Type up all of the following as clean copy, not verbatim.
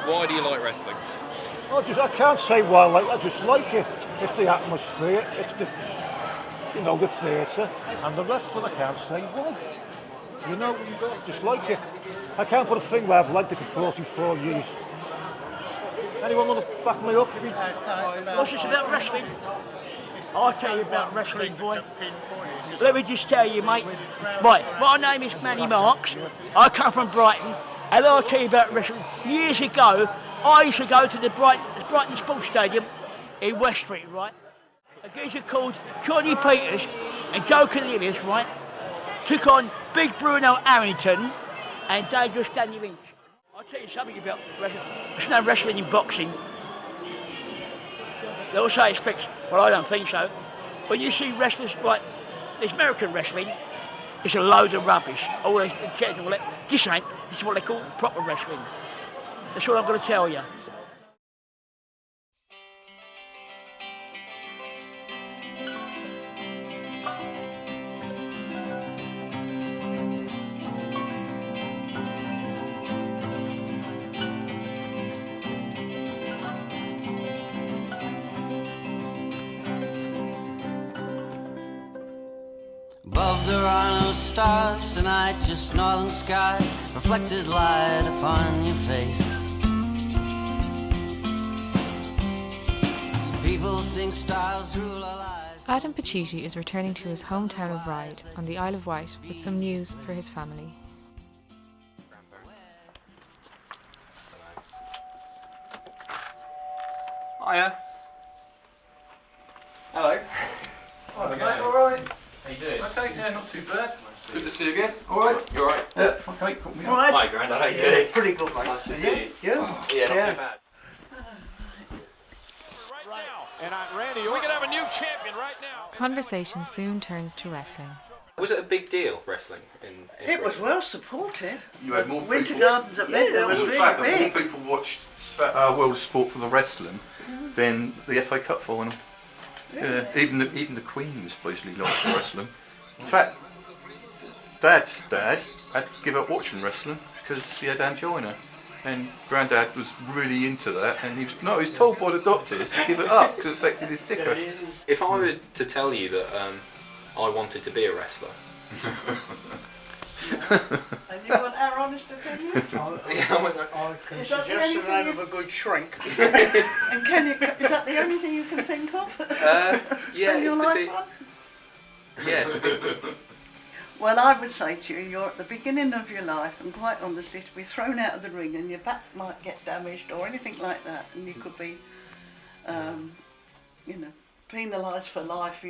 Why do you like wrestling? I can't say why. I just like it. It's the atmosphere. It's the theatre, and the rest of it I can't say why. Just like it. I can't put a thing where I've liked it for 44 years. Anyone want to back me up? What's this about wrestling? I'll tell you about wrestling, boy. Let me just tell you, mate. Right, my name is Manny Marks. I come from Brighton, and I'll tell you about wrestling. Years ago, I used to go to the Brighton Sports Stadium in West Street, right? A geezer called Johnny Peters and Joe Cornelius, right, took on Big Bruno Harrington and Dangerous Danny Lynch. I'll tell you something about wrestling. There's no wrestling in boxing. They'll say it's fixed. Well, I don't think so. When you see wrestlers like this American wrestling, it's a load of rubbish. All this chairs and all that. This is what they call proper wrestling. That's what I'm going to tell you. Above there are no stars tonight, just northern sky, reflected light upon your face. People think stars rule our lives. Adam Pacitti is returning to his hometown of Ryde on the Isle of Wight with some news for his family. Hiya. Hello. Hi, mate, alright? How you doing? Okay, yeah, not too bad. Good to see you again. Alright? You alright? Yeah, okay, caught me up. Right. Hi, Grandad. How you doing? Pretty good, mate. Nice to see you. Yeah? Yeah, not too bad. Right now, and Randy, we could have a new champion right now. Conversation soon turns to wrestling. Was it a big deal, wrestling? In It was Britain? well supported. You had more Winter people. Gardens at Midland was The really fact that big. more people watched World of Sport for the wrestling than the FA Cup final. Yeah, even the Queen was supposedly liked wrestling. In fact, Dad's dad had to give up watching wrestling because he had angina, and Grandad was really into that, and he was told by the doctors to give it up because it affected his ticker. If I were to tell you that I wanted to be a wrestler, And you want our honest opinion? I can Is that the suggest only the thing name you- of a good shrink. And is that the only thing you can think of? yeah, Spend your it's life pretty. on? Yeah, to be. Well, I would say to you, you're at the beginning of your life, and quite honestly, to be thrown out of the ring and your back might get damaged or anything like that, and you could be, penalised for life,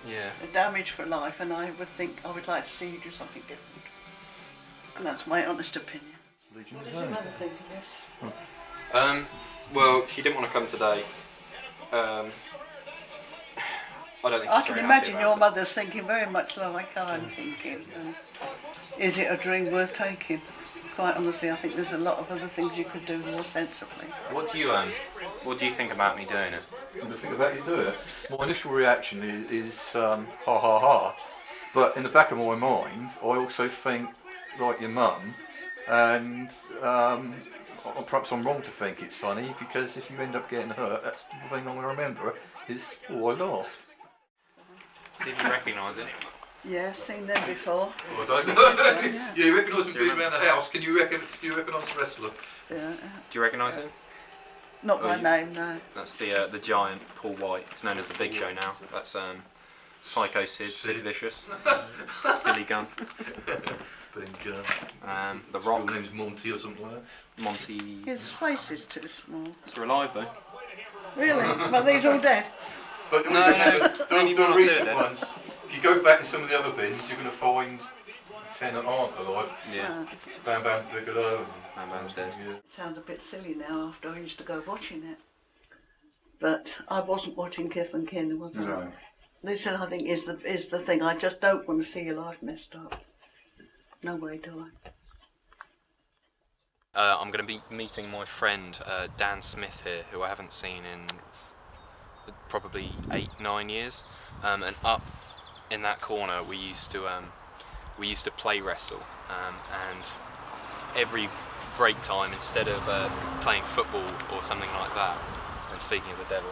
Yeah. damaged for life, and I would like to see you do something different. And that's my honest opinion. What does your mother think of this? Well, she didn't want to come today. I don't think I she's can very imagine happy your about mother's thinking very much like I'm thinking. And is it a dream worth taking? Quite honestly, I think there's a lot of other things you could do more sensibly. it. What do you think about me doing it? The thing about you do it, my initial reaction is ha ha ha, but in the back of my mind, I also think like your mum, and perhaps I'm wrong to think it's funny, because if you end up getting hurt, that's the thing I'm going to remember is, oh, I laughed. See if you recognise it. Yeah, seen them before. Oh, I don't know. Yeah. You recognise them Do you being around the house. Can you recognise the wrestler? Yeah. Do you recognise him? Not by name, no. That's the giant Paul White. He's known as the Big Show now. That's Psycho Sid Vicious, Billy Gunn, The Rock. His name's Monty or something like that. Monty. His face is too small. They're alive though. Really? But these all dead? But only the one or two recent then. ones, if you go back in some of the other bins, you're going to find 10 that aren't alive. Yeah. Bam Bam Bigelow. Bam Bam's dead. Yeah. It sounds a bit silly now after I used to go watching it. But I wasn't watching Kith and Kin, was I? No. This, I think, is the thing. I just don't want to see your life messed up. No way do I. I'm going to be meeting my friend Dan Smith here, who I haven't seen in probably 8-9 years. And up in that corner, we used to play wrestle, and every break time instead of playing football or something like that. And speaking of the devil.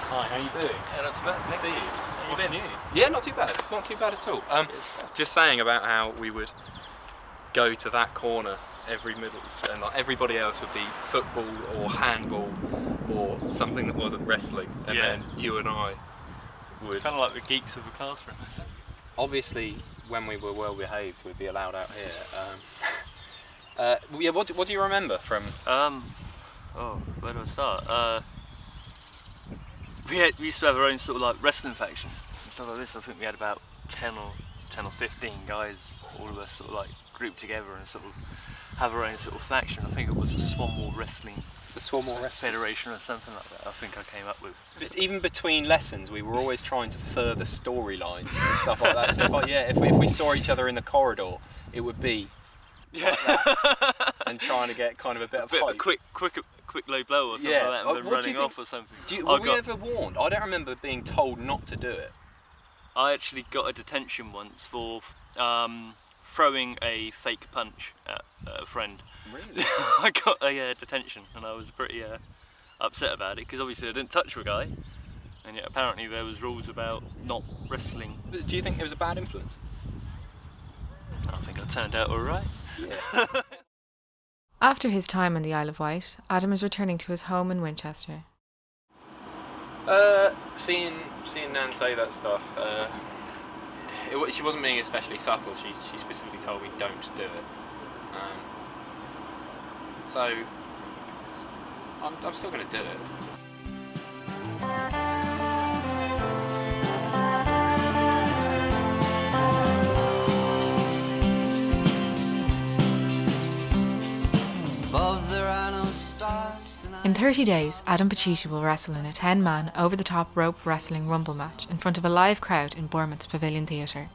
Hi, how you doing? Yeah, not too bad. Good to see you. What's new? Yeah, not too bad. Not too bad at all. Just saying about how we would go to that corner every middle, and like everybody else would be football or handball or something that wasn't wrestling, and then you and I would kind of like the geeks of the classroom. Obviously, when we were well behaved, we'd be allowed out here. Yeah, what do you remember from? Oh, where do I start? We used to have our own sort of like wrestling faction and stuff like this. I think we had about 10 or 15 guys, all of us sort of like grouped together and sort of have our own sort of faction. I think it was the Swanmore Wrestling. The Swanmore Wrestling Federation or something like that. I think I came up with. It's even between lessons, we were always trying to further storylines and stuff like that. So if we saw each other in the corridor, it would be like that, and trying to get kind of a bit of a hype. quick low blow or something like that, and then running off or something. Were we ever warned? I don't remember being told not to do it. I actually got a detention once for throwing a fake punch at a friend. Really? I got a detention, and I was pretty upset about it, because obviously I didn't touch the guy, and yet apparently there was rules about not wrestling. But do you think it was a bad influence? I think I turned out alright. Yeah. After his time on the Isle of Wight, Adam is returning to his home in Winchester. Seeing Nan say that stuff, she wasn't being especially subtle. She specifically told me don't do it. So I'm still going to do it. In 30 days, Adam Pacitti will wrestle in a 10-man, over-the-top rope wrestling rumble match in front of a live crowd in Bournemouth's Pavilion Theatre.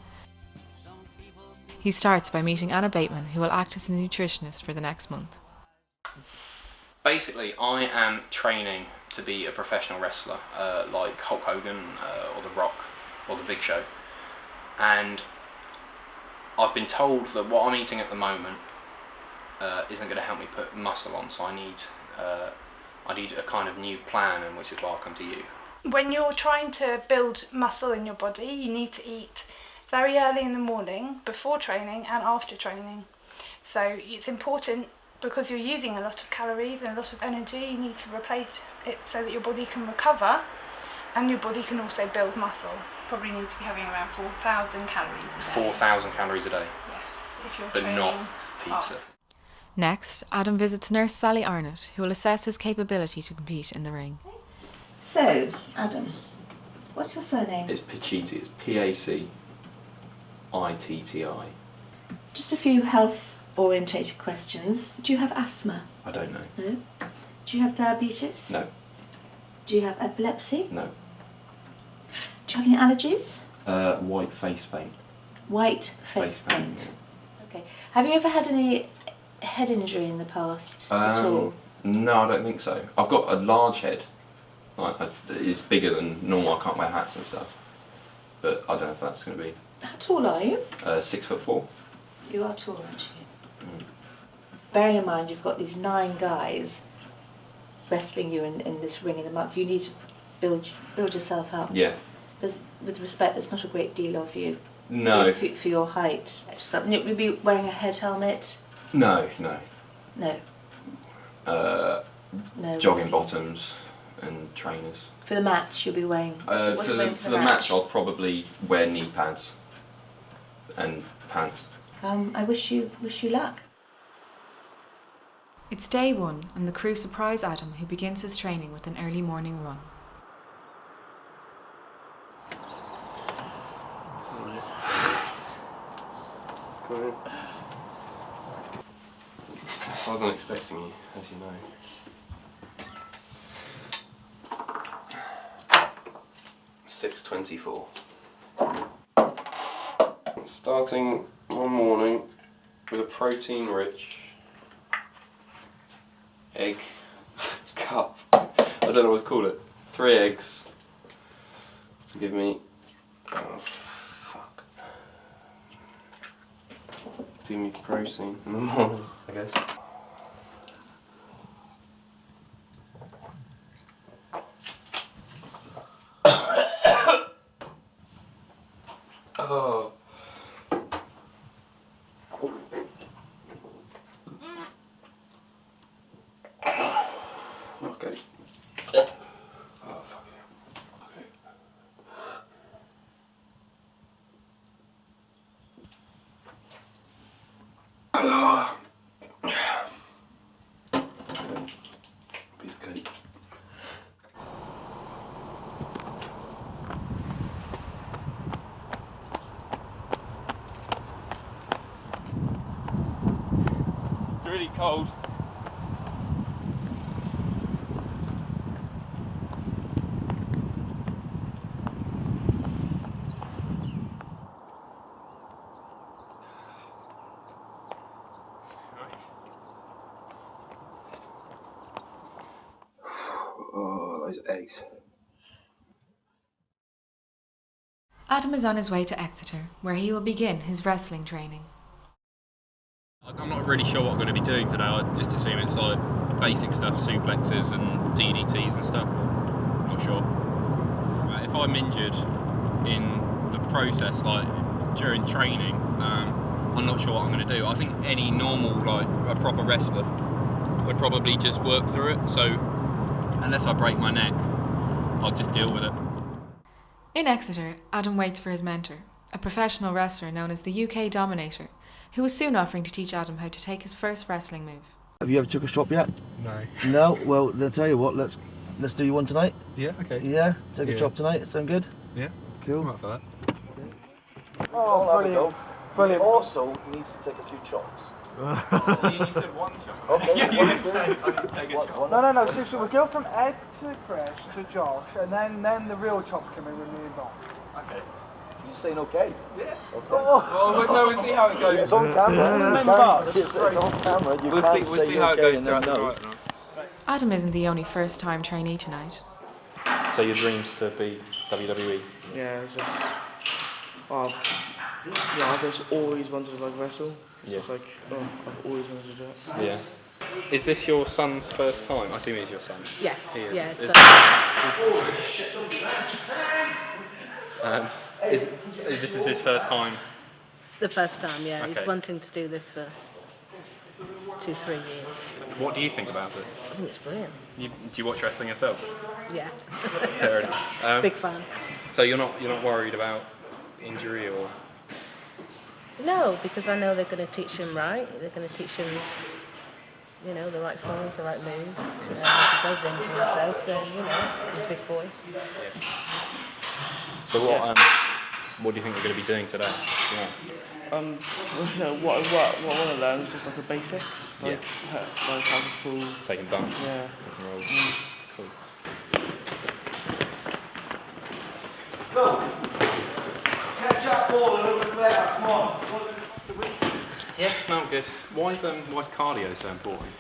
He starts by meeting Anna Bateman, who will act as his nutritionist for the next month. Basically, I am training to be a professional wrestler, like Hulk Hogan or The Rock or The Big Show. And I've been told that what I'm eating at the moment isn't going to help me put muscle on, so I need a kind of new plan, and which is why I'll come to you. When you're trying to build muscle in your body, you need to eat very early in the morning, before training and after training. So it's important, because you're using a lot of calories and a lot of energy, you need to replace it so that your body can recover and your body can also build muscle. Probably need to be having around 4,000 calories a day. 4,000 calories a day? Yes, if you're but training not pizza. hard. Next, Adam visits nurse Sally Arnott, who will assess his capability to compete in the ring. So, Adam, what's your surname? It's Pacitti, it's P-A-C-I-T-T-I. Just a few health-orientated questions. Do you have asthma? I don't know. No. Do you have diabetes? No. Do you have epilepsy? No. Do you have any allergies? White face paint. White face paint. Okay. Have you ever had any head injury in the past at all? No, I don't think so. I've got a large head. Like, it's bigger than normal. I can't wear hats and stuff. But I don't know if that's going to be. How tall are you? 6'4". You are tall, aren't you? Mm. Bearing in mind you've got these 9 guys wrestling you in this ring in a month, you need to build yourself up. Yeah. Because with respect, there's not a great deal of you. No. For your height. You'd be wearing a head helmet? No. No. No. Jogging bottoms and trainers. For the match, you'll be wearing. For the match, I'll probably wear knee pads and pants. I wish you luck. It's day 1, and the crew surprise Adam, who begins his training with an early morning run. Come on. I wasn't expecting you, as you know. $6.24. Starting one morning with a protein-rich egg cup. I don't know what to call it. 3 eggs to give me. Oh, fuck. To do me protein in the morning, I guess. Oh. Okay. Oh, fuck yeah. Okay. Piece of cake. It's really cold. Oh, those eggs. Adam is on his way to Exeter, where he will begin his wrestling training. I'm not really sure what I'm going to be doing today. I just assume it's like basic stuff, suplexes and DDTs and stuff. I'm not sure. If I'm injured in the process, like during training, I'm not sure what I'm going to do. I think any normal, like a proper wrestler, would probably just work through it. So unless I break my neck, I'll just deal with it. In Exeter, Adam waits for his mentor, a professional wrestler known as the UK Dominator, who was soon offering to teach Adam how to take his first wrestling move. Have you ever took a strop yet? No. No? Well, I'll tell you what, let's do you one tonight. Yeah, okay. Yeah? Take a drop tonight, sound good? Yeah. Cool. I'm up for that. Oh, brilliant. Brilliant. Also, needs to take a few chops. You said one shot. Okay. Yeah, you didn't say I can take a chop. No. So we'll go from Ed to Chris to Josh, and then the real chops come in with me and Bob. Okay. You saying okay? Yeah. Okay. Well, no, we'll see how it goes. It's on camera. It's on camera. You We'll can't see say how it okay goes and throughout then the no. night. Adam isn't the only first-time trainee tonight. So your dream's to be WWE? Yeah, it's just... Oh, yeah, I've just always wanted to like wrestle. It's just like, oh, I've always wanted to do it. Yeah. Is this your son's first time? I assume he's your son. Yeah. He is. Yeah. This is his first time? The first time, yeah. He's Okay. wanting to do this for 2-3 years. What do you think about it? I think it's brilliant. Do you watch wrestling yourself? Yeah. Fair enough. Big fan. So you're not worried about injury or? No, because I know they're going to teach him right. They're going to teach him, you know, the right forms, the right moves. If he does injure himself, then, you know, he's a big boy. So what do you think we're going to be doing today? Yeah. What I want to learn is just like the basics. Like, like how to pull. Taking bumps. Yeah. Taking rolls. Cool. Go. Catch up ball a little bit better. Come on. Yeah, no, I'm good. Why is cardio so important?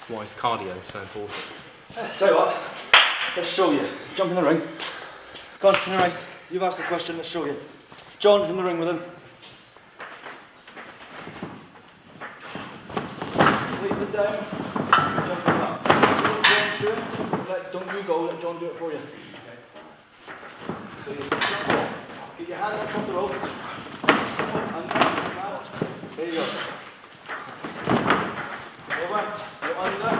Why is cardio so important? Tell you what, let's show you. Jump in the ring. Go on, in the ring. You've asked the question, let's show you. John, in the ring with him. Leave it down. Jump in up. Don't you go, let John do it for you. So you jump off. Get your hand on top of the rope. There you go. Over. You're under.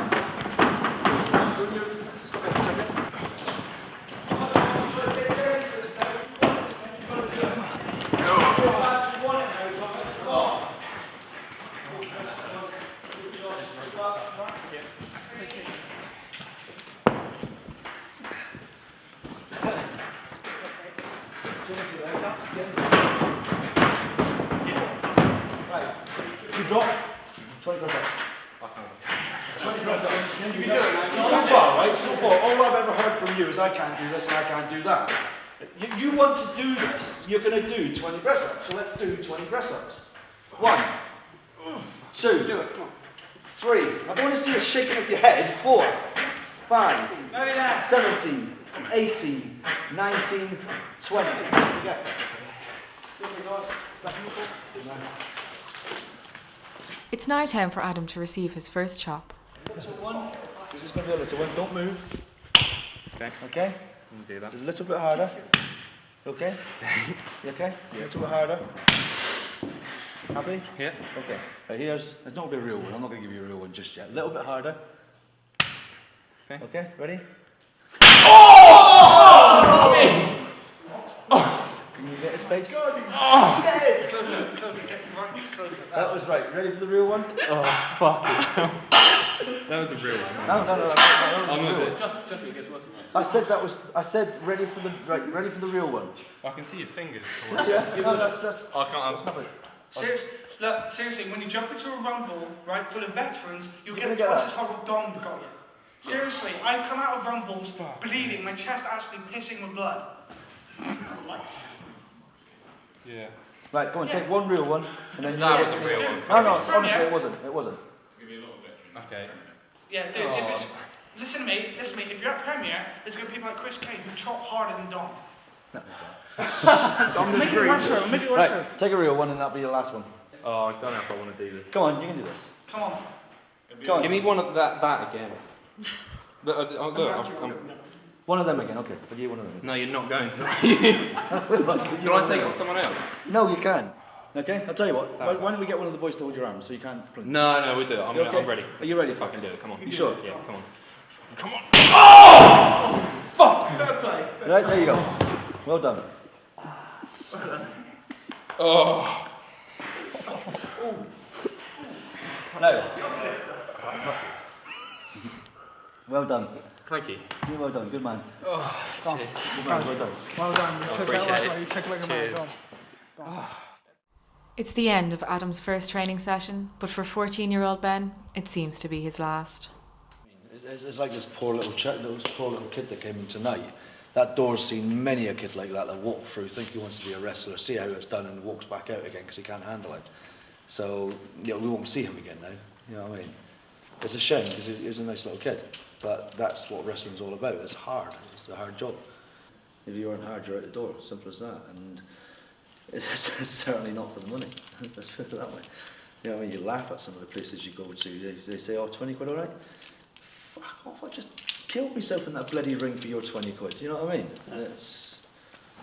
You dropped 20 press ups. 20 press ups. You do it now. So far, right? So far, all I've ever heard from you is I can't do this and I can't do that. You want to do this, you're going to do 20 press ups. So let's do 20 press ups. 1, 2, 3. I don't want to see you shaking up your head. 4, 5, 17, 18, 19, 20. You get it? It's now time for Adam to receive his first chop. Little one. This is going to be a little one. Don't move. Okay. Okay? Do that. A little bit harder. Okay? You okay? Yeah. A little bit harder. Happy? Yeah. Okay. Right, here's, it's not going to be a real one. I'm not going to give you a real one just yet. A little bit harder. Okay. Okay, ready? Can you get his face? Closer, get right closer. That was right. Ready for the real one? Oh, fuck it. That was the real one. No. I'm going to do it. Just it gets worse. I said ready for the real one. I can see your fingers. Yeah, no, that's I can't. Seriously, when you jump into a rumble, right, full of veterans, you'll get get twice that. as hard as Don got you. Seriously, I've come out of rumbles bleeding, my chest actually pissing with blood. Yeah. Right, go on, take one real one, and then That was a real one. No, honestly, it wasn't. It wasn't. Okay. Yeah, dude, if it's, listen to me, if you're at Premier, there's going to be people like Chris Kane who chop harder than Don. Make it worse for him, make it worse for him. Right, take a real one, and that'll be your last one. Oh, I don't know if I want to do this. Come on, you can do this. Come on. Go on. Give me one of that again. Look, One of them again, okay. I'll give you one of them. No, you're not going to. Can I take it off someone else? No, you can. Okay, I'll tell you what. Why don't we get one of the boys to hold your arm so you can't flinch? No, we'll do it. I'm okay? ready. Are you ready? Let's fucking do it. Come on. You sure? Yeah, come on. Come on. Oh! Fuck! Fair play. Right, there you go. Well done. Oh. No. Well done. Thank you. You're well done. Good man. Oh, cheers. Good man. Well done. Well done. You took that last one. You took like a man. Cheers. Go on. It's the end of Adam's first training session, but for 14-year-old Ben, it seems to be his last. It's like this poor little kid that came in tonight. That door's seen many a kid like that walk through, think he wants to be a wrestler, see how it's done, and walks back out again because he can't handle it. So, we won't see him again now. You know what I mean? It's a shame because he was a nice little kid, but that's what wrestling's all about. It's hard. It's a hard job. If you aren't hard, you're out the door. Simple as that. And it's certainly not for the money. Let's put it that way. You know what I mean? You laugh at some of the places you go to. They say, "Oh, 20 quid, all right?" Fuck off! I just killed myself in that bloody ring for your 20 quid. You know what I mean? It's.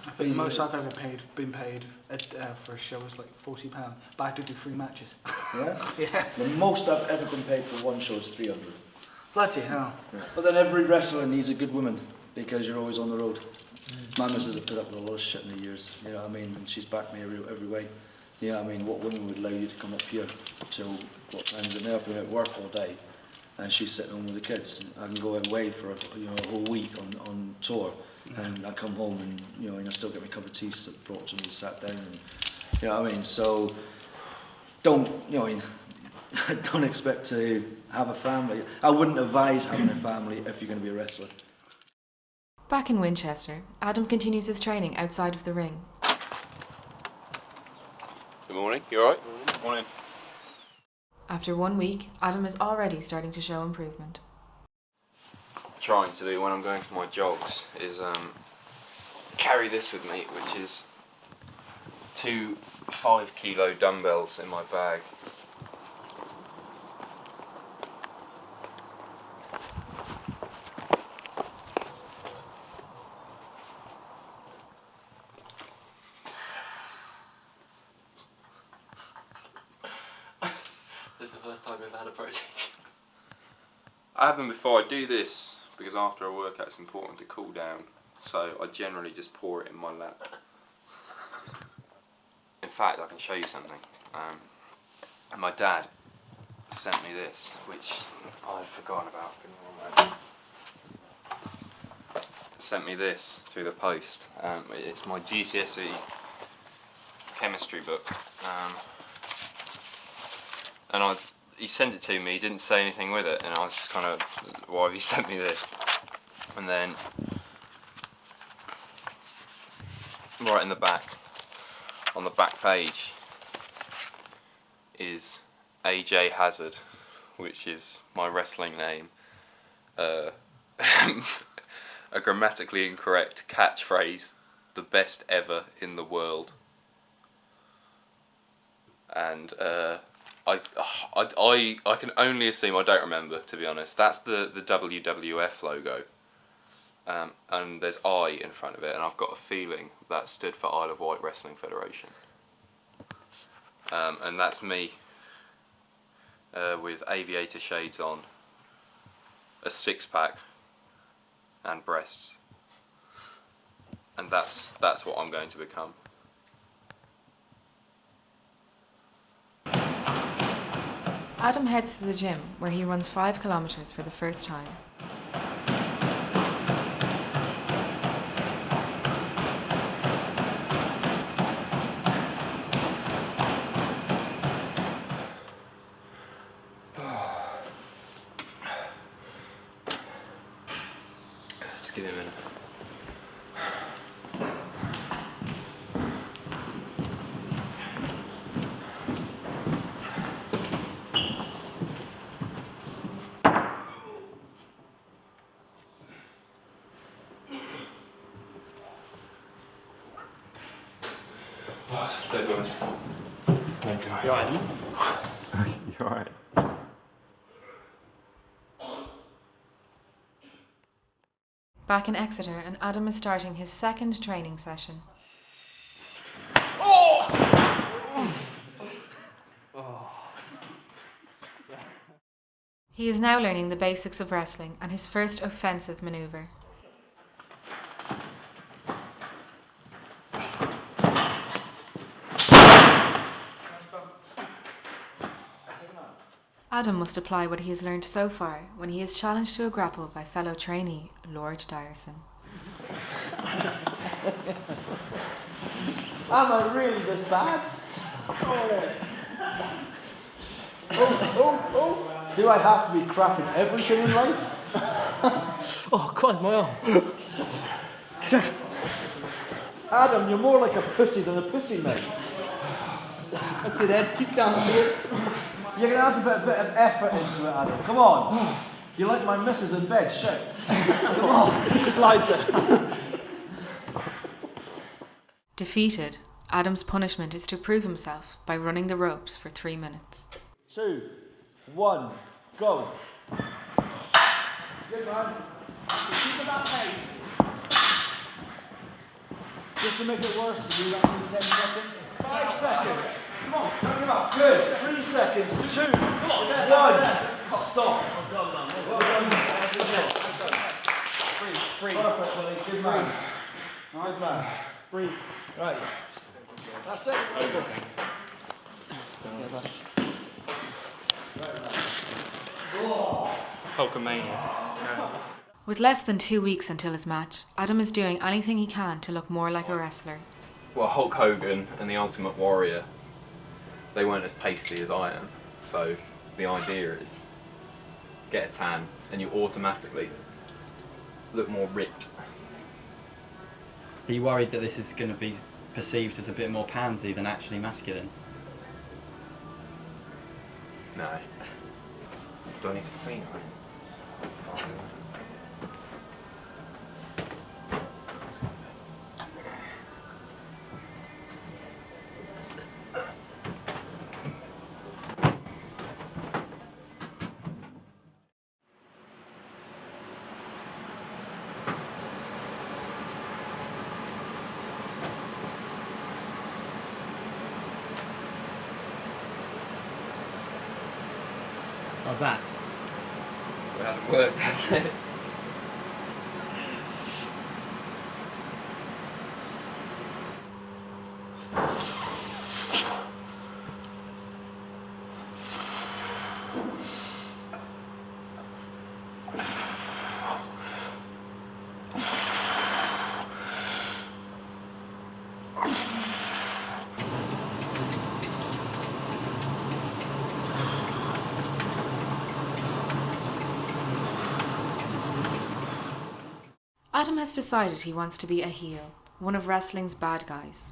I think the most I've ever been paid for a show was like £40, but I had to do 3 matches. Yeah? Yeah. The most I've ever been paid for one show is 300. Bloody hell. Yeah. But then every wrestler needs a good woman because you're always on the road. My missus has put up with a lot of shit in the years, you know what I mean? And she's backed me every way. You know what I mean? What woman would allow you to come up here till what times? And now I've been at work all day and she's sitting home with the kids. I can go away for a whole week on tour. And I come home and I still get my cup of tea brought to me, sat down, and you know what I mean. So don't don't expect to have a family. I wouldn't advise having a family if you're going to be a wrestler. Back in Winchester, Adam continues his training outside of the ring. Good morning. You all right? Morning. After 1 week, Adam is already starting to show improvement. Trying to do when I'm going for my jogs is carry this with me, which is 2 5-kilo dumbbells in my bag. This is the first time I've had a protein. I have them before I do this, because after a workout it's important to cool down, so I generally just pour it in my lap. In fact, I can show you something. My dad sent me this, which I'd forgotten about. Sent me this through the post. It's my GCSE chemistry book. And he sent it to me, he didn't say anything with it, and I was just kind of, why have you sent me this? And then, right in the back, on the back page, is AJ Hazard, which is my wrestling name. A grammatically incorrect catchphrase, the best ever in the world. And I can only assume, I don't remember, to be honest. That's the WWF logo. And there's I in front of it, and I've got a feeling that stood for Isle of Wight Wrestling Federation. And that's me with aviator shades on, a six-pack, and breasts. And that's what I'm going to become. Adam heads to the gym, where he runs 5 kilometres for the first time. Just give me a minute. There goes. Thank you. You alright, Adam? You're alright. Back in Exeter, and Adam is starting his second training session. He is now learning the basics of wrestling and his first offensive manoeuvre. Adam must apply what he has learned so far when he is challenged to a grapple by fellow trainee Lord Dyerson. Am I really this bad? Oh. Do I have to be crap in everything in life? Oh, God, my arm. Adam, you're more like a pussy than a pussy, mate. That's it, Ed. Keep dancing it. You're going to have to put a bit of effort into it, Adam. Come on. You're like my missus in bed. Shit. Come on. He just lies there. Defeated, Adam's punishment is to prove himself by running the ropes for 3 minutes. 2, 1, go. Good man. Keep at that pace. Just to make it worse, you do that in 10 seconds. 5 seconds. Come on, don't give up. Good. 3 seconds. 2, 1. Stop. Well done. Breathe. Perfect, Billy. Good man. Good man. Breathe. Right. That's it. Hulkamania. With less than 2 weeks until his match, Adam is doing anything he can to look more like a wrestler. Well, Hulk Hogan and the Ultimate Warrior, they weren't as pasty as I am. So the idea is get a tan and you automatically look more ripped. Are you worried that this is going to be perceived as a bit more pansy than actually masculine? No. Do I need to clean it? How's that? It hasn't worked, has it? Adam has decided he wants to be a heel, one of wrestling's bad guys.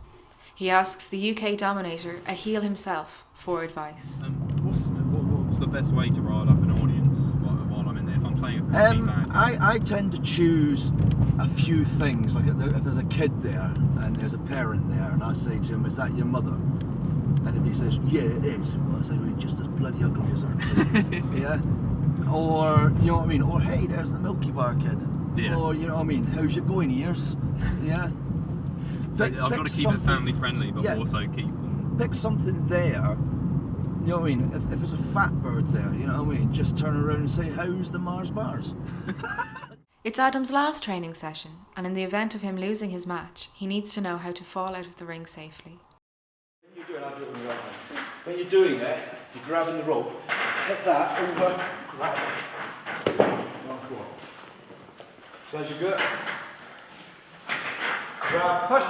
He asks the UK Dominator, a heel himself, for advice. What's the best way to rile up an audience while I'm in there? If I'm playing a complete bad guy? I tend to choose a few things. Like if there's a kid there and there's a parent there, and I say to him, "Is that your mother?" And if he says, yeah, it is, well, I say, well, just as bloody ugly as her too. Yeah? Or, you know what I mean? Or, hey, there's the Milky Bar kid. Yeah. Or, you know what I mean? How's your going, ears? Yeah? So I've got to keep it family friendly, but also keep them. Pick something there. You know what I mean? If there's a fat bird there, you know what I mean? Just turn around and say, how's the Mars bars? It's Adam's last training session, and in the event of him losing his match, he needs to know how to fall out of the ring safely. When you're doing it, you're grabbing the rope, hit that over, grab it. 1, 4. So as you go, grab, push.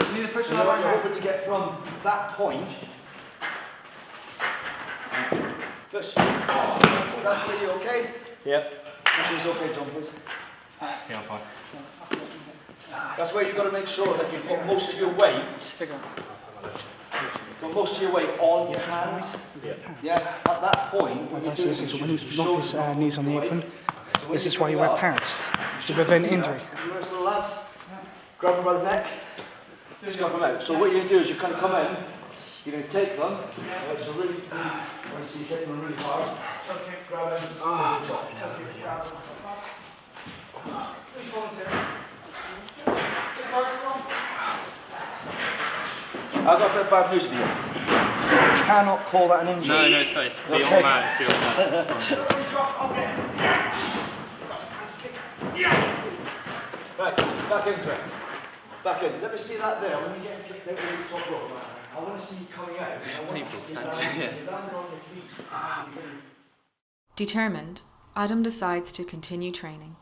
You need to push so you're hoping to get from that point. Push. Oh, that's where you okay? Yep. Push is okay, John, please. Yeah, I'm fine. That's where you've got to make sure that you put most of your weight. Got most of your weight on your hands. Yeah. At that point, when you're doing this is when he's locked his knees on the apron. This is why you wear pads, to prevent injury. You rest of the lads. Grab them by the neck. Scuff them out. So what you're going to do is you're going to come in. You're going to take them. Right, so really, when you see you take them really hard. Grab them. I've got a bit of bad news for you. You cannot call that an injury. No, it's not. It's beyond that. It's beyond that. Right, back in, Chris. Back in. Let me see that there. When you get kicked out of the top rope, I want to see you coming out. I want to see you landing on your feet. Determined, Adam decides to continue training.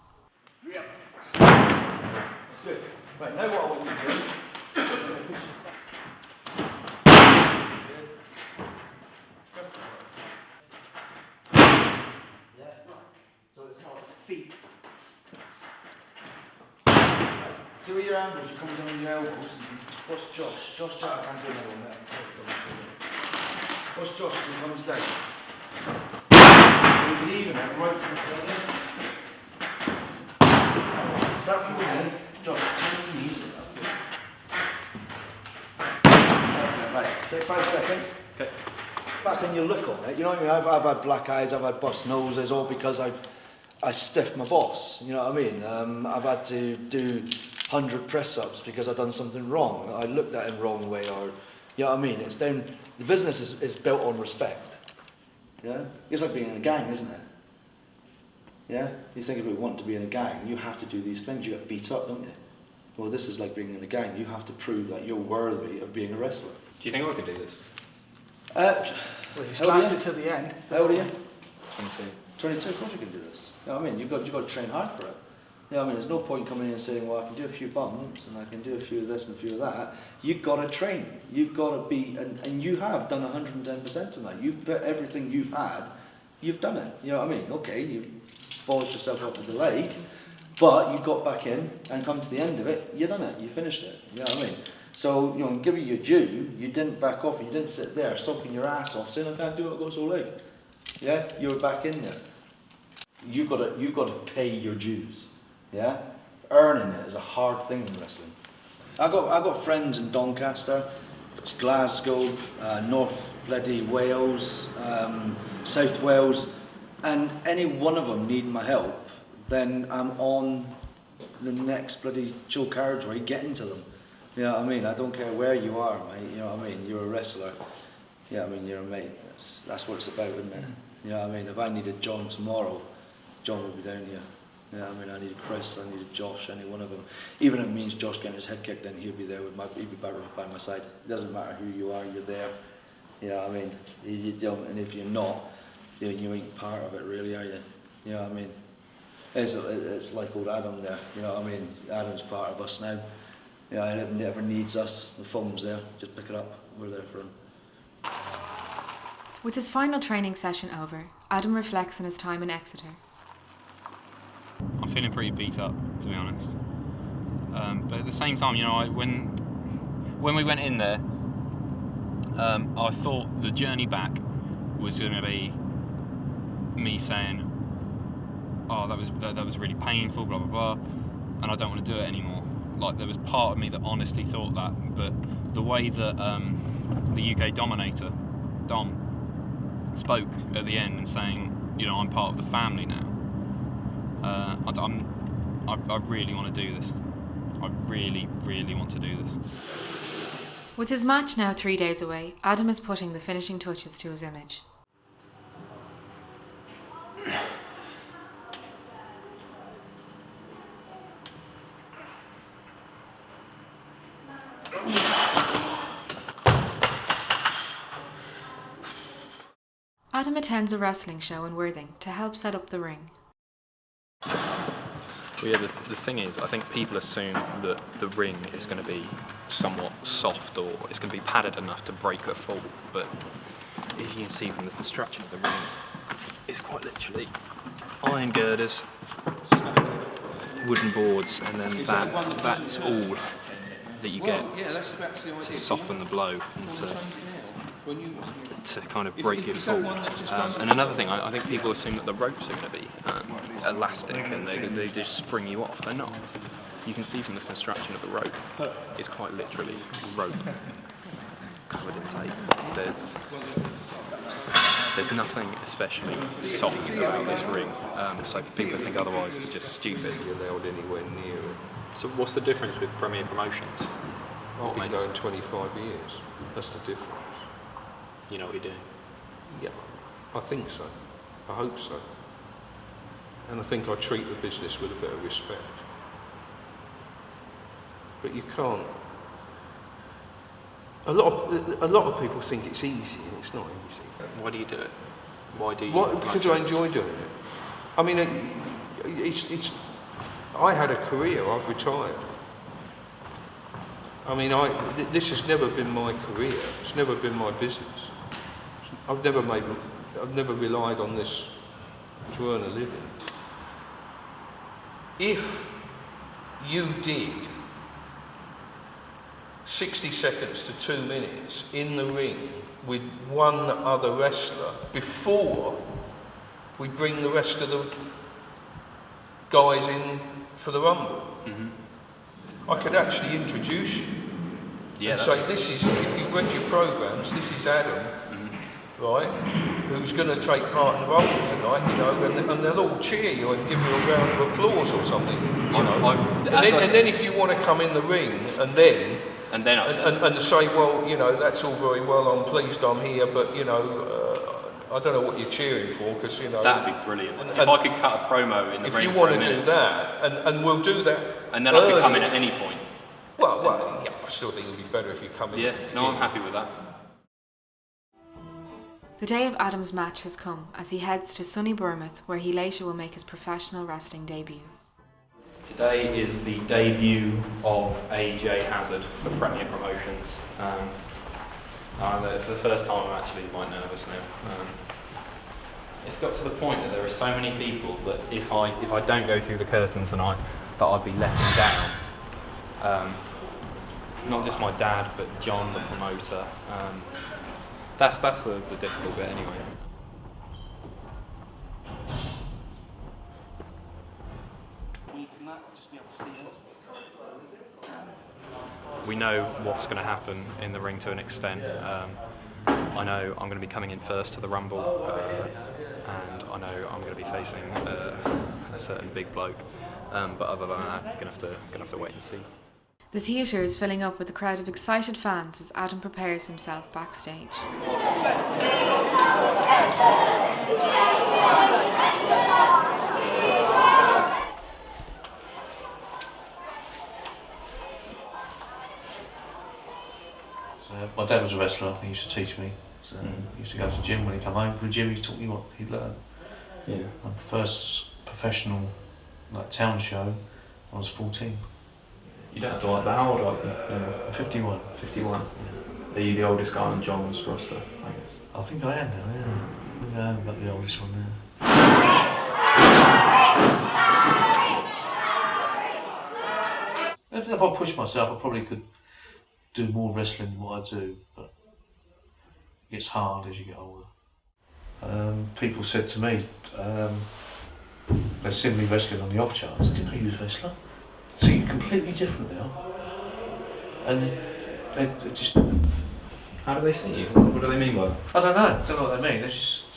That's good. Right, now what I want you to do. So it's not its feet. See where your elbows, you come down on your elbows and push Josh. Josh, I can't do another one there. Push Josh as he comes down. So he's leaving it right to the front. Start from the beginning. Josh, turn your knees. Excellent, right. Take 5 seconds. Okay. Back on your look on it, you know what I mean? I've had black eyes, I've had bust noses, all because I stiffed my boss, you know what I mean? I've had to do 100 press-ups because I've done something wrong. I looked at him wrong way, or, you know what I mean? It's down, the business is built on respect, yeah? It's like being in a gang, isn't it? Yeah? You think if we want to be in a gang, you have to do these things, you get beat up, don't you? Well, this is like being in a gang, you have to prove that you're worthy of being a wrestler. Do you think I could do this? Well, he's lasted till the end. How old are you? 22. 22, of course you can do this. You know what I mean? You've got to train hard for it. You know what I mean? There's no point coming in and saying, well, I can do a few bumps and I can do a few of this and a few of that. You've got to train. You've got to be, and you have done 110% tonight. You've put everything you've had, you've done it. You know what I mean? Okay, you polished yourself up with the leg, but you got back in and come to the end of it, you done it. You finished it. You know what I mean? So, you know, give you your due, you didn't back off, you didn't sit there soaking your ass off saying, I can't do it, I've got so leg. Yeah? You were back in there. You've got to pay your dues. Yeah? Earning it is a hard thing in wrestling. I got friends in Doncaster, Glasgow, North bloody Wales, South Wales, and any one of them need my help, then I'm on the next bloody dual carriageway getting to them. You know what I mean? I don't care where you are, mate. You know what I mean? You're a wrestler. You know what I mean? You're a mate. That's what it's about, isn't it? You know what I mean? If I needed John tomorrow, John would be down here. You know what I mean? I needed Chris, I needed Josh, any one of them. Even if it means Josh getting his head kicked in, he'd be there with he'd be by my side. It doesn't matter who you are, you're there. You know what I mean? You don't, and if you're not, you ain't part of it really, are you? You know what I mean? It's like old Adam there. You know what I mean? Adam's part of us now. You know, and if he ever needs us, the phone's there. Just pick it up. We're there for him. With his final training session over, Adam reflects on his time in Exeter. I'm feeling pretty beat up, to be honest. But at the same time, you know, when we went in there, I thought the journey back was going to be me saying, "Oh, that was really painful, blah blah blah," and I don't want to do it anymore. Like, there was part of me that honestly thought that, but the way that the UK Dominator, Dom, spoke at the end and saying, you know, I'm part of the family now. I really want to do this. I really, really want to do this. With his match now 3 days away, Adam is putting the finishing touches to his image. Adam attends a wrestling show in Worthing to help set up the ring. Well, yeah, the thing is, I think people assume that the ring is going to be somewhat soft or it's going to be padded enough to break a fall, but if you can see from the construction of the ring, it's quite literally iron girders, wooden boards, and then that's all that you get to soften the blow and to kind of break your fall. And another thing, I think people assume that the ropes are going to be elastic and they just spring you off. They're not. You can see from the construction of the rope, it's quite literally rope covered in tape. There's nothing especially soft about this ring, so for people to think otherwise, it's just stupid. You're allowed anywhere near it. So what's the difference with Premier Promotions? I've been going 25 years. That's the difference. You know what you're doing? Yeah, I think so. I hope so. And I think I treat the business with a bit of respect. But you can't. A lot of people think it's easy, and it's not easy. Why do you do it? Why do you? Because I enjoy doing it. I mean, it's. I had a career. I've retired. I mean, this has never been my career. It's never been my business. I've never relied on this to earn a living. If you did 60 seconds to 2 minutes in the ring with one other wrestler before we bring the rest of the guys in for the Rumble, I could actually introduce you and say, this is, if you've read your programmes, this is Adam, right, who's going to take part in the Rumble tonight, you know, and they'll all cheer you and give you a round of applause or something, you know. And then if you want to come in the ring and say, well, you know, that's all very well, I'm pleased I'm here, but, you know, I don't know what you're cheering for, because, you know... That'd be brilliant. If I could cut a promo in the ring for a minute... If you want to do that, and we'll do that... And then I could come in at any point. Well, yeah, I still think it would be better if you come in... Yeah, no, I'm happy with that. The day of Adam's match has come as he heads to sunny Bournemouth, where he later will make his professional wrestling debut. Today is the debut of AJ Hazard for Premier Promotions. For the first time I'm actually quite nervous now. It's got to the point that there are so many people that if I don't go through the curtain tonight, that I'd be letting down. Not just my dad, but John, the promoter. That's the difficult bit anyway. We know what's going to happen in the ring to an extent. I know I'm going to be coming in first to the Rumble, and I know I'm going to be facing a certain big bloke. But other than that, gonna have to wait and see. The theatre is filling up with a crowd of excited fans as Adam prepares himself backstage. My dad was a wrestler, I think he used to teach me. So he used to go to the gym. When he come home from the gym, he taught me what he'd learned. Yeah. My first professional town show, I was 14. You don't have to like that. How old are you? 51. 51. Yeah. Are you the oldest guy on John's roster, I guess? I think I am now, yeah. I think I am about the oldest one now. If I pushed myself, I probably could do more wrestling than what I do, but it gets hard as you get older. People said to me, they've seen me wrestling on the off chance, didn't know you was a wrestler? So you're completely different now. And they just How do they see you? What do they mean by that? I don't know what they mean. They just,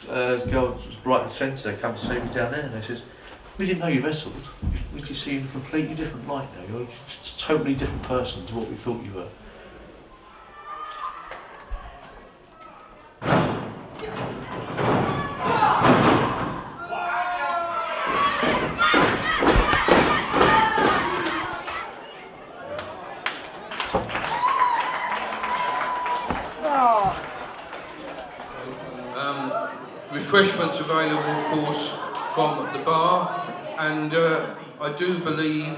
girl was right and centre, they come to see me down there and they says, we didn't know you wrestled. We just see you in a completely different light now. You're just a totally different person to what we thought you were. Refreshments available, of course, from the bar, and I do believe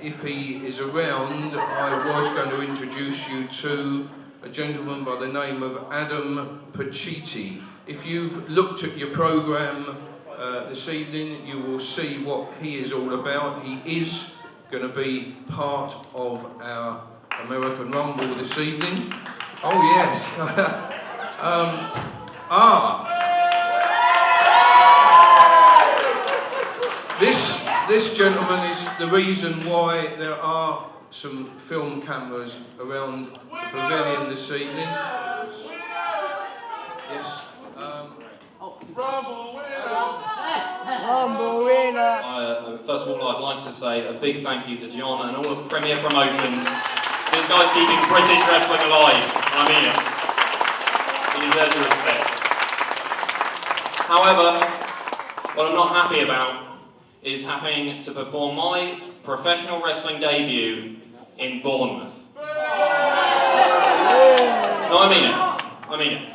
if he is around, I was going to introduce you to a gentleman by the name of Adam Pacitti. If you've looked at your programme this evening, you will see what he is all about. He is going to be part of our American Rumble this evening. Oh yes. This gentleman is the reason why there are some film cameras around the pavilion this evening. Yes. Rumble winner! First of all, I'd like to say a big thank you to John and all of Premier Promotions. This guy's keeping British wrestling alive, and I mean it. He deserves the respect. However, what I'm not happy about is having to perform my professional wrestling debut in Bournemouth. No, I mean it. I mean it.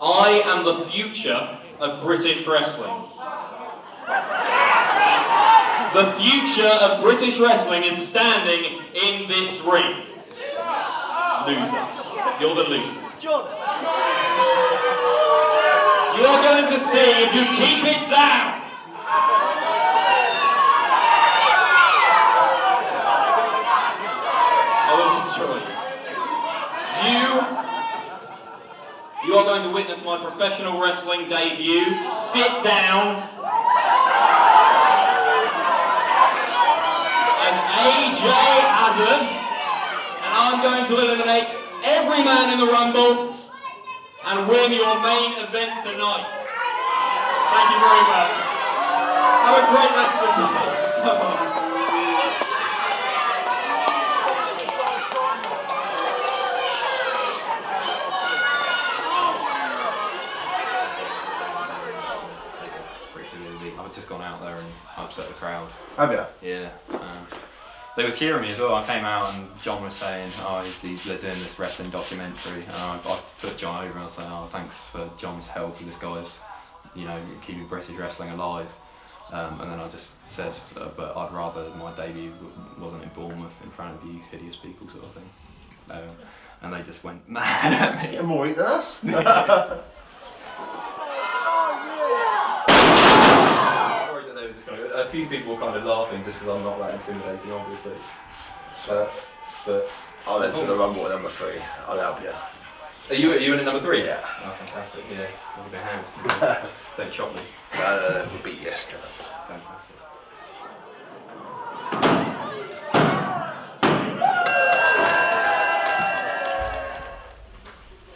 I am the future of British wrestling. The future of British wrestling is standing in this ring. Loser. You're the loser. You are going to see if you keep it down. I will destroy you. You are going to witness my professional wrestling debut. Sit down. As AJ Hazard. And I'm going to eliminate every man in the Rumble and win your main event tonight. Thank you very much. Have a great rest of the day. Bye-bye. I've just gone out there and upset the crowd. Have you? Yeah. They were cheering me as well. I came out and John was saying, oh, they're doing this wrestling documentary. And I put John over and I was saying, oh, thanks for John's help. This guy's, keeping British wrestling alive. And then I just said, but I'd rather my debut wasn't in Bournemouth in front of you hideous people, sort of thing. And they just went mad at me. You're more eat than us. A few people were kind of laughing just because I'm not that intimidating, obviously. But I'll enter the Rumble at number 3. I'll help you. Are you in at number 3? Yeah. Oh, fantastic. Yeah. Give me a hand. Don't chop me. We'll beat you yesterday. Fantastic.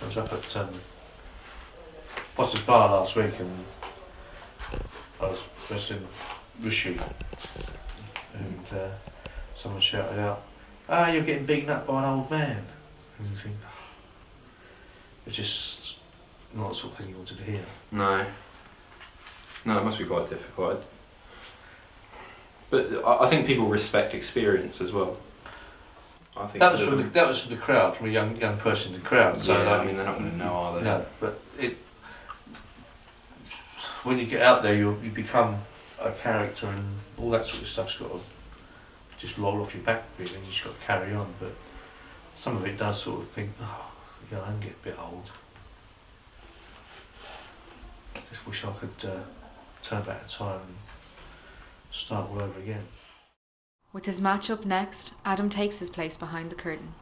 I was up at Potter's Bar last week and I was wrestling Rishi and someone shouted out, you're getting beaten up by an old man. And you think, it's just not the sort of thing you wanted to hear. No, it must be quite difficult. But I think people respect experience as well. I think that was from the crowd, from a young person in the crowd. So yeah, I mean they're not going to know, are they? No, but when you get out there, you become a character, and all that sort of stuff's got to just roll off your back, really. And you just got to carry on. But some of it does sort of think, I'm getting a bit old. Just wish I could turn back time and start all over again. With his match up next, Adam takes his place behind the curtain.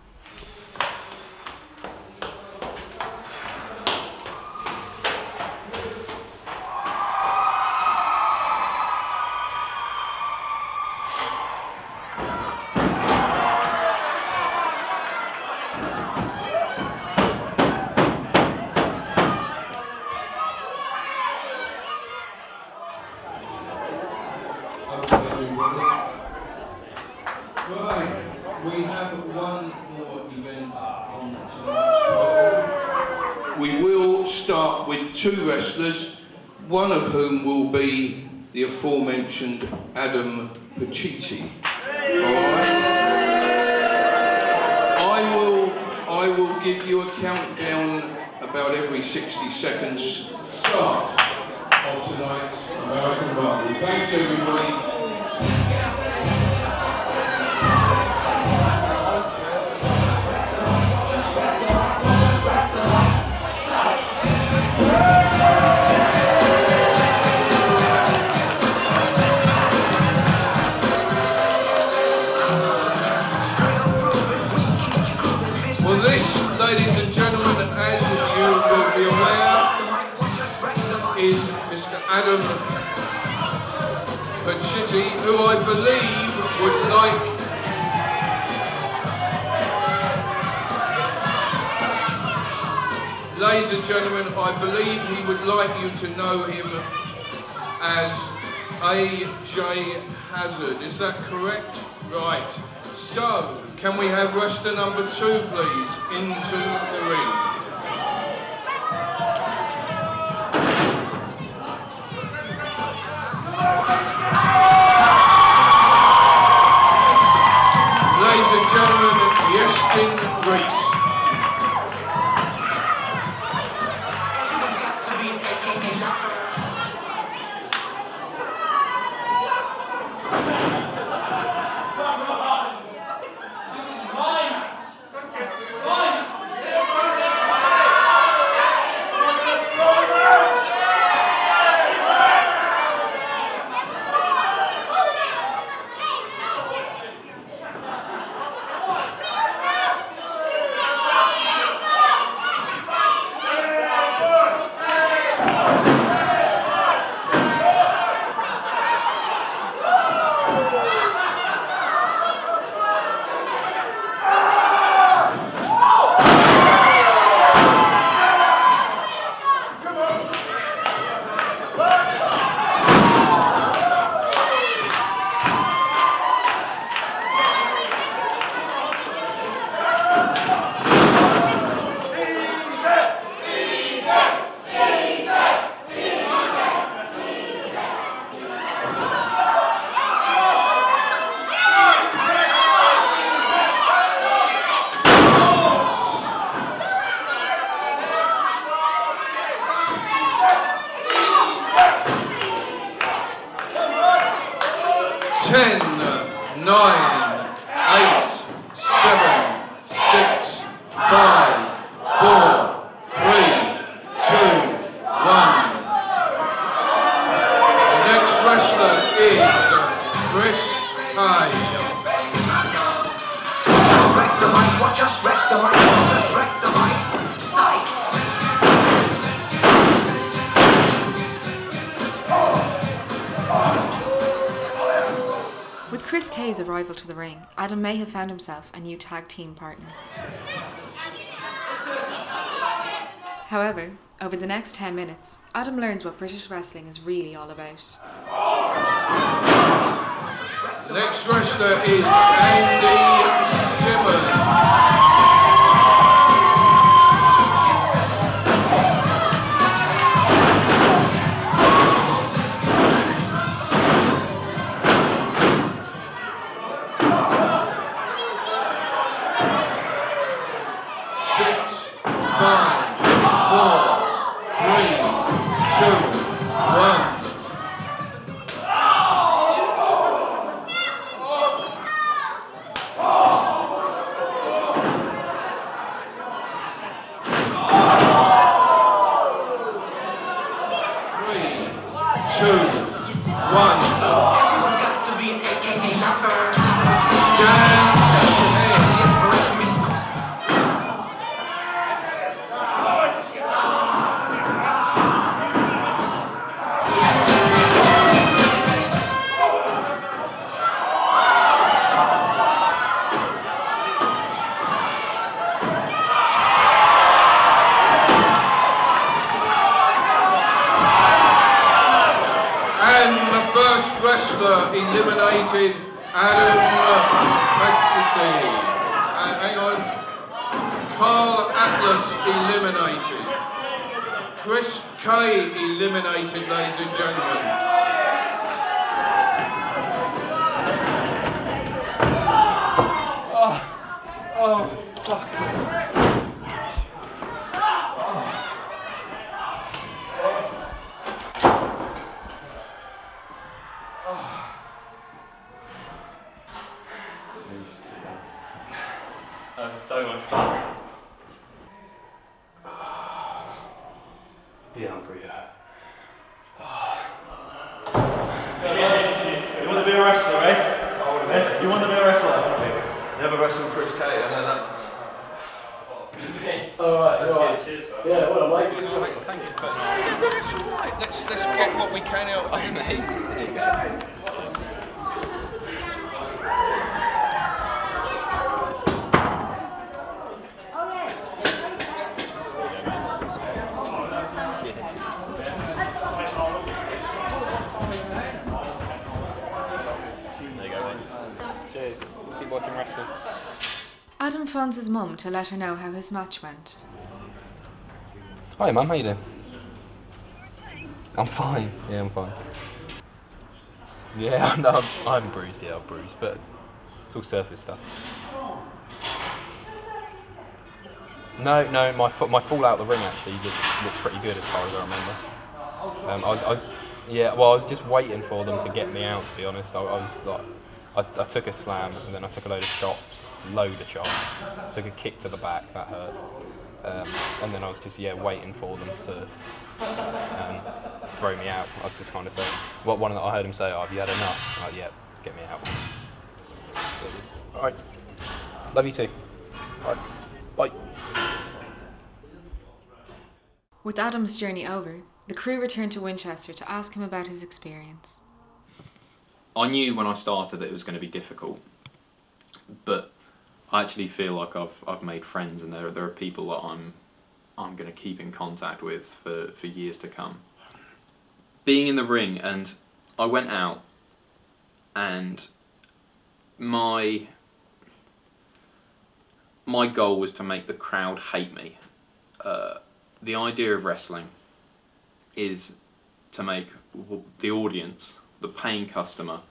start with 2 wrestlers, one of whom will be the aforementioned Adam Pacitti. Alright? I will give you a countdown about every 60 seconds. Start of tonight's American Rumble. Thanks everybody. Well, this, ladies and gentlemen, as you will be aware, is Mr. Adam Pacitti, who I believe would like ladies and gentlemen, I believe he would like you to know him as A.J. Hazard. Is that correct? Right. So, can we have wrestler number 2, please, into the ring? Ladies and gentlemen, Yestin Reese. Arrival to the ring, Adam may have found himself a new tag team partner. However, over the next 10 minutes, Adam learns what British wrestling is really all about. The next wrestler is Andy Simmons. Eliminated Adam Pacitti. Hang on. Carl Atlas eliminated. Chris Kay eliminated, ladies and gentlemen. Oh, fuck. That was so much fun. Yeah, I'm pretty hurt. You want to be a wrestler, eh? You want to be a wrestler? Never wrestled Chris Kay, I know that much. Alright. Yeah, well, I like it. Thank you. That's alright. Let's get what we can out of him. There you go. Cheers. Keep watching wrestling. Adam phones his mum to let her know how his match went. Hi Mum, how you doing? I'm fine. Yeah, I'm fine. Yeah, I'm bruised. Yeah, I'm bruised, but it's all surface stuff. No, my fall out of the ring actually looked pretty good as far as I remember. I was just waiting for them to get me out. To be honest, I was like. I took a slam and then I took a load of chops, took a kick to the back, that hurt, and then I was just waiting for them to throw me out. I was just kind of saying, I heard him say, "Oh, have you had enough?" Like, yeah, get me out. All right, love you too. All right, bye. With Adam's journey over, the crew returned to Winchester to ask him about his experience. I knew when I started that it was going to be difficult, but I actually feel like I've made friends, and there are people that I'm going to keep in contact with for years to come. Being in the ring, and I went out, and my goal was to make the crowd hate me. The idea of wrestling is to make the audience, the paying customer,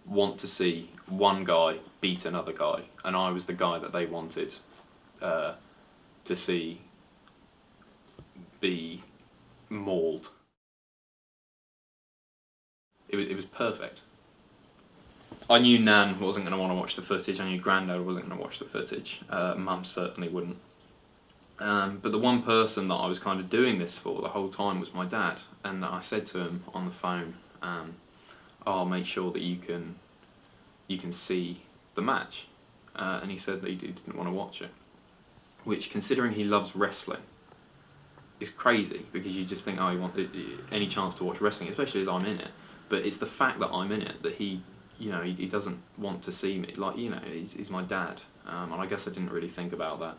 want to see one guy beat another guy, and I was the guy that they wanted to see be mauled. It was perfect. I knew Nan wasn't going to want to watch the footage, I knew Grandad wasn't going to watch the footage, Mum certainly wouldn't. But the one person that I was kind of doing this for the whole time was my dad, and I said to him on the phone, I'll make sure that you can see the match, and he said that he didn't want to watch it, which, considering he loves wrestling, is crazy, because you just think, oh, he wants any chance to watch wrestling, especially as I'm in it. But it's the fact that I'm in it that he doesn't want to see me. Like, he's my dad, and I guess I didn't really think about that.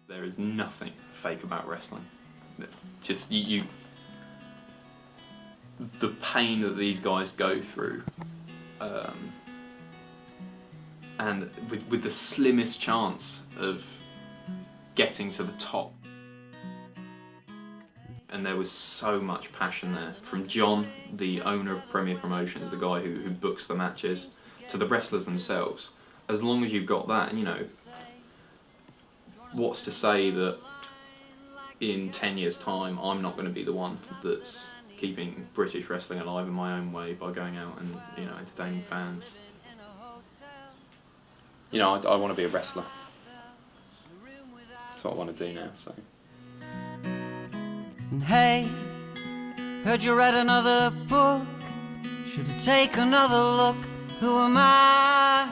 There is nothing fake about wrestling. Just the pain that these guys go through, and with the slimmest chance of getting to the top. And there was so much passion there, from John, the owner of Premier Promotions, the guy who books the matches, to the wrestlers themselves. As long as you've got that, and what's to say that in 10 years' time I'm not going to be the one that's keeping British wrestling alive in my own way by going out and entertaining fans. I want to be a wrestler. That's what I want to do now. So. And hey, heard you read another book. Should I take another look? Who am I?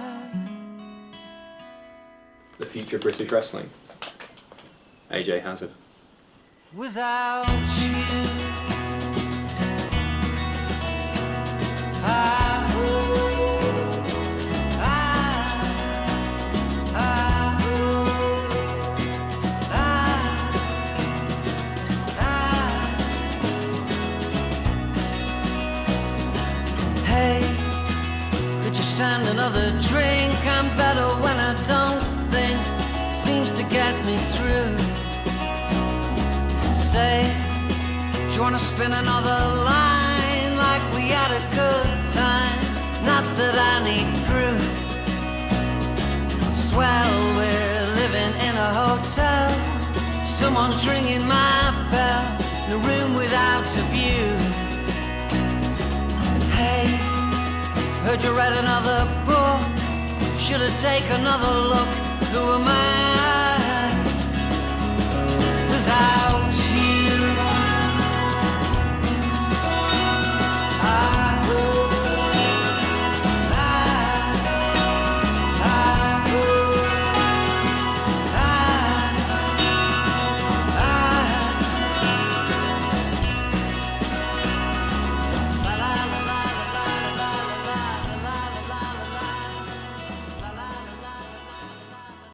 The future of British wrestling. AJ Hazard. Without you, hey, could you stand another drink? I'm better when I don't think. Seems to get me through. say, do you wanna spin another line like we had a good time? Not that I need proof. Swell, we're living in a hotel. Someone's ringing my bell in a room without a view. Hey, heard you read another book. Should I take another look? Who am I without